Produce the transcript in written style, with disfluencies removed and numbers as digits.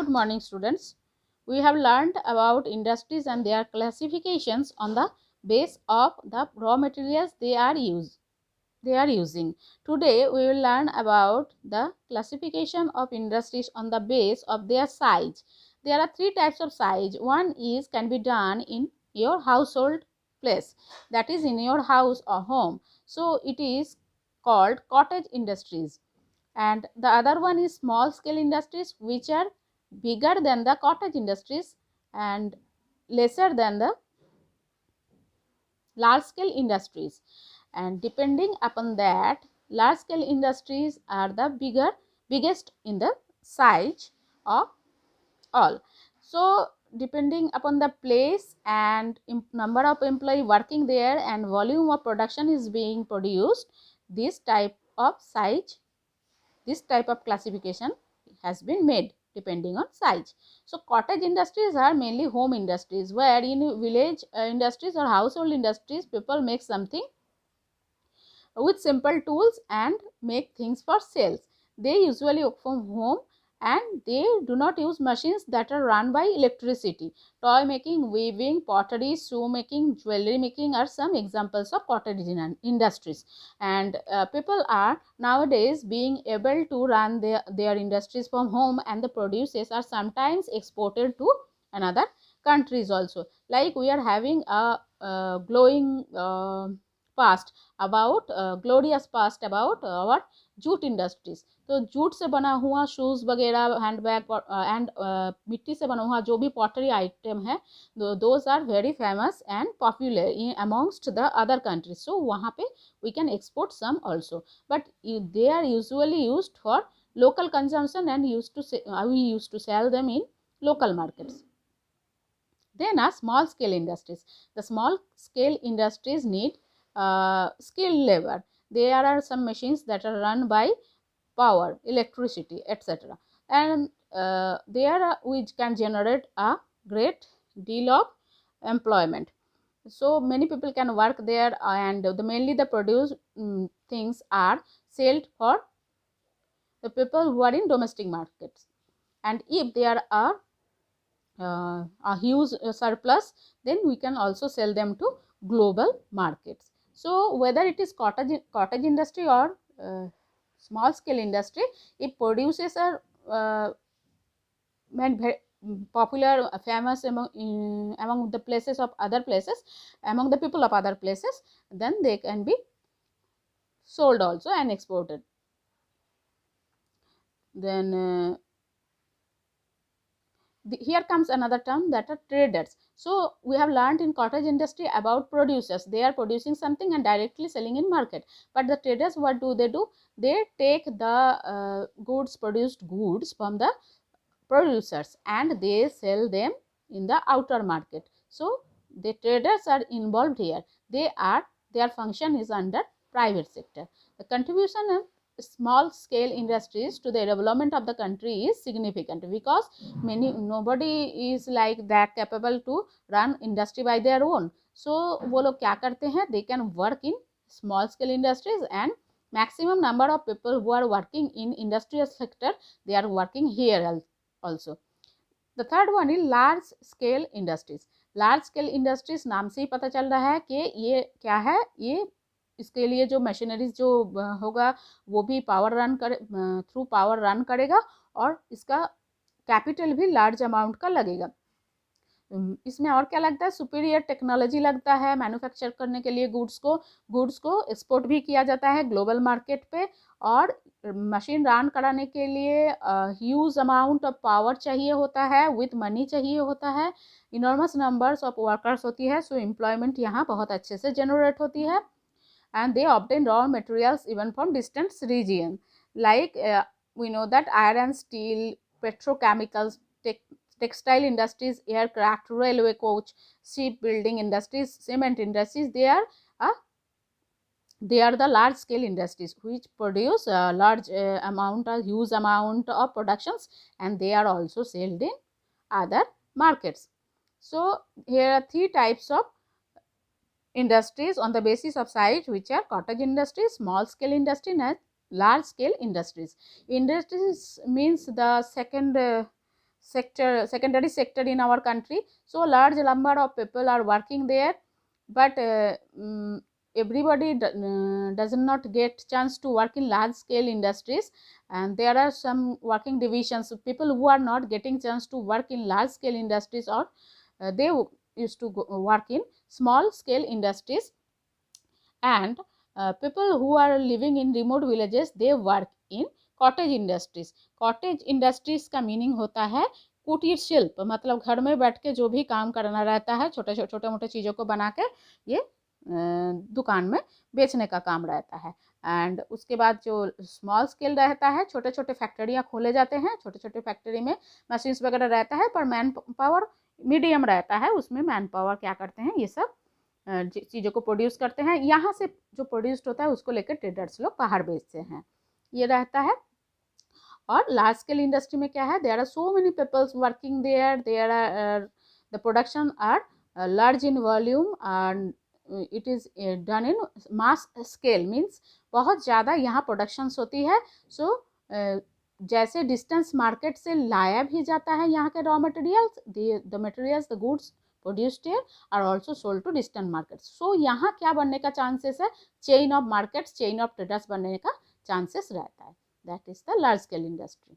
good morning students. We have learned about industries and their classifications on the base of the raw materials they are using. Today we will learn about the classification of industries on the base of their size. There are three types of size. One is can be done in your household place, that is in your house or home. So it is called cottage industries. And the other one is small scale industries, which are bigger than the cottage industries and lesser than the large scale industries. And depending upon that, large scale industries are the biggest in the size of all. So depending upon the place and number of employee working there and volume of production is being produced, this type of classification has been made depending on size. So cottage industries are mainly home industries, where in village industries or household industries people make something with simple tools and make things for sales. They usually work from home and they do not use machines that are run by electricity. Toy making, weaving, pottery, shoe making, jewelry making are some examples of cottage industries. And people are nowadays being able to run their industries from home, and the produces are sometimes exported to another countries also. Like we are having a glowing past about glorious past about our jute industries. तो jute से बना हुआ shoes वगैरह, hand bag and मिट्टी से बना हुआ जो भी पॉटरी आइटम है, those are very famous and popular in amongst the other countries. So वहाँ पे we can export some also, but they are usually used for local consumption and we used to sell them in local markets. Then are small scale industries. The small scale industries need skilled labor. There are some machines that are run by power, electricity, etc. And there which can generate a great deal of employment. So many people can work there, and mainly the produced things are sold for the people who are in domestic markets. And if there are a huge surplus, then we can also sell them to global markets. So whether it is cottage industry or small scale industry, it produces are popular, famous among the places of other places, among the people of other places, then they can be sold also and exported. Then here comes another term, that are traders. So we have learned in cottage industry about producers. They are producing something and directly selling in market. But the traders, what do? They take the produced goods from the producers and they sell them in the outer market. So the traders are involved here. Their function is under private sector. The contribution of small scale industries to the development of the country is significant, because nobody is like that capable to run industry by their own. So वो लोग क्या करते हैं, they can work in small scale industries, and maximum number of people who are working in industrial sector, they are working here also. The third one is large scale industries. Large scale industries नाम से ही पता चल रहा है कि ये क्या है. ये इसके लिए जो मशीनरीज जो होगा वो भी थ्रू पावर रन करेगा, और इसका कैपिटल भी लार्ज अमाउंट का लगेगा. इसमें और क्या लगता है, सुपीरियर टेक्नोलॉजी लगता है मैन्युफैक्चर करने के लिए. गुड्स को एक्सपोर्ट भी किया जाता है ग्लोबल मार्केट पे, और मशीन रन कराने के लिए ह्यूज अमाउंट ऑफ पावर चाहिए होता है, विथ मनी चाहिए होता है, इनॉर्मस नंबर्स ऑफ वर्कर्स होती है. सो एम्प्लॉयमेंट यहाँ बहुत अच्छे से जनरेट होती है. And they obtain raw materials even from distant region, like we know that iron, steel, petrochemicals, textile industries, aircraft, railway coach, shipbuilding industries, cement industries. They are the large scale industries which produce a large huge amount of productions, and they are also sold in other markets. So here are three types of industries on the basis of size, which are cottage industry, small scale industry, and large scale industries. Industries means the second secondary sector in our country. So large number of people are working there, but everybody does not get chance to work in large scale industries, and there are some working divisions, people who are not getting chance to work in large scale industries, or they used to work in small scale industries. And people who are living in remote villages, they work in cottage industries. Cottage industries का meaning होता है कुटीर शिल्प, मतलब घर में बैठ के जो भी काम करना रहता है, छोटे मोटे चीज़ों को बना के ये दुकान में बेचने का काम रहता है. एंड उसके बाद जो स्मॉल स्केल रहता है, छोटे छोटे फैक्ट्रियाँ खोले जाते हैं, छोटे छोटे फैक्ट्री में मशीन्स वगैरह रहता है, पर मैन पावर मीडियम रहता है, उसमें मैन पावर क्या करते हैं, ये सब चीज़ों को प्रोड्यूस करते हैं. यहाँ से जो प्रोड्यूस्ड होता है उसको लेकर ट्रेडर्स लोग बाहर बेचते हैं, ये रहता है. और लार्ज स्केल इंडस्ट्री में क्या है, there are so many peoples working there, there are the production are large in volume and it is done in mass scale, means बहुत ज़्यादा यहाँ प्रोडक्शंस होती है. सो जैसे डिस्टेंस मार्केट से लाया भी जाता है यहाँ के raw materials, the materials, the goods produced here are also sold to distant markets. So यहाँ क्या बनने का चांसेस है, chain of markets, chain of traders बनने का चांसेस रहता है. That is the large scale industry.